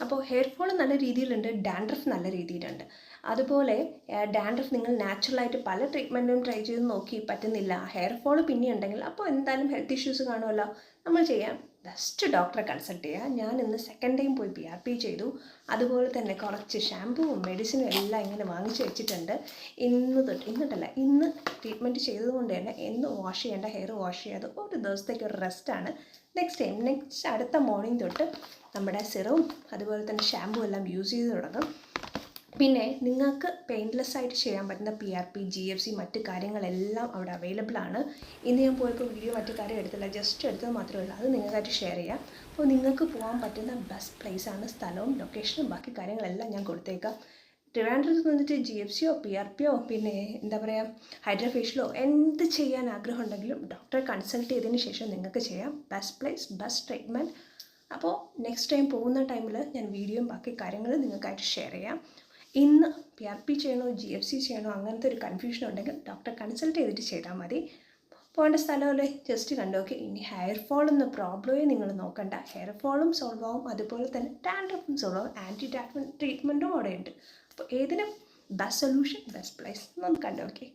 അപ്പോൾ hair fall നല്ല രീതിയിലുണ്ട്, ഡാൻഡ്രഫ് നല്ല രീതിയിലുണ്ട്. അതുപോലെ ഡാൻഡ്രഫ് നിങ്ങൾ നാച്ചുറലായിട്ട് പല ട്രീറ്റ്മെൻറ്റും ട്രൈ ചെയ്ത് നോക്കി പറ്റുന്നില്ല, ഹെയർ ഫോൾ പിന്നെ ഉണ്ടെങ്കിൽ അപ്പോൾ എന്തായാലും ഹെൽത്ത് ഇഷ്യൂസ് കാണുമല്ലോ. നമ്മൾ ചെയ്യാം, ബെസ്റ്റ് ഡോക്ടറെ കൺസൾട്ട് ചെയ്യുക. ഞാൻ ഇന്ന് സെക്കൻഡ് ടൈം പോയി PRP ചെയ്തു. അതുപോലെ തന്നെ കുറച്ച് ഷാമ്പുവും മെഡിസിനും എല്ലാം ഇങ്ങനെ വാങ്ങിച്ച് വെച്ചിട്ടുണ്ട്. ഇന്ന് ട്രീറ്റ്മെൻറ്റ് ചെയ്തതുകൊണ്ട് തന്നെ എന്ന് വാഷ് ചെയ്യേണ്ട ഹെയർ വാഷ് ചെയ്യാതെ ഒരു ദിവസത്തേക്ക് ഒരു റെസ്റ്റാണ്. നെക്സ്റ്റ് അടുത്ത മോർണിംഗ് തൊട്ട് നമ്മുടെ സിറവും അതുപോലെ തന്നെ ഷാമ്പു എല്ലാം യൂസ് ചെയ്ത് തുടങ്ങും. പിന്നെ നിങ്ങൾക്ക് പെയിൻലെസ് ആയിട്ട് ചെയ്യാൻ പറ്റുന്ന PRP, GFC മറ്റ് കാര്യങ്ങളെല്ലാം അവിടെ അവൈലബിൾ ആണ്. ഇന്ന് ഞാൻ പോയപ്പോൾ വീഡിയോ മറ്റു കാര്യം എടുത്തില്ല, ജസ്റ്റ് എടുത്തത് മാത്രമേ ഉള്ളൂ. അത് നിങ്ങൾക്കായിട്ട് ഷെയർ ചെയ്യാം. അപ്പോൾ നിങ്ങൾക്ക് പോകാൻ പറ്റുന്ന ബെസ്റ്റ് പ്ലേസാണ്, സ്ഥലവും ലൊക്കേഷനും ബാക്കി കാര്യങ്ങളെല്ലാം ഞാൻ കൊടുത്തേക്കാം. ട്രിവാൻഡ്രത്ത് വന്നിട്ട് GFCയോ PRPയോ പിന്നെ എന്താ പറയുക ഹൈഡ്രോഫേഷ്യലോ എന്ത് ചെയ്യാൻ ആഗ്രഹം ഉണ്ടെങ്കിലും ഡോക്ടറെ കൺസൾട്ട് ചെയ്തതിന് ശേഷം നിങ്ങൾക്ക് ചെയ്യാം. Best place, best treatment. അപ്പോൾ നെക്സ്റ്റ് ടൈം പോകുന്ന ടൈമിൽ ഞാൻ വീഡിയോയും ബാക്കി കാര്യങ്ങളും നിങ്ങൾക്കായിട്ട് ഷെയർ ചെയ്യാം. ഇന്ന് PRP ചെയ്യണോ GFC ചെയ്യണോ അങ്ങനത്തെ ഒരു കൺഫ്യൂഷൻ ഉണ്ടെങ്കിൽ ഡോക്ടറെ കൺസൾട്ട് ചെയ്തിട്ട് ചെയ്താൽ മതി. പോകേണ്ട സ്ഥലമല്ലേ, ജസ്റ്റ് കണ്ടോക്കെ. ഇനി ഹെയർ ഫോൾ എന്ന പ്രോബ്ലമേ നിങ്ങൾ നോക്കണ്ട, ഹെയർ ഫോളും സോൾവ് ആവും, അതുപോലെ തന്നെ ഡാൻഡ്രഫും സോൾവ് ആവും, ആൻറ്റി ഡാൻഡ്രഫ് ട്രീറ്റ്മെൻറ്റും അവിടെ ഉണ്ട്. അപ്പോൾ ഏതിനും ബെസ്റ്റ് സൊല്യൂഷൻ, ബെസ്റ്റ് പ്ലേസ് നമുക്ക് കണ്ടോക്കെ.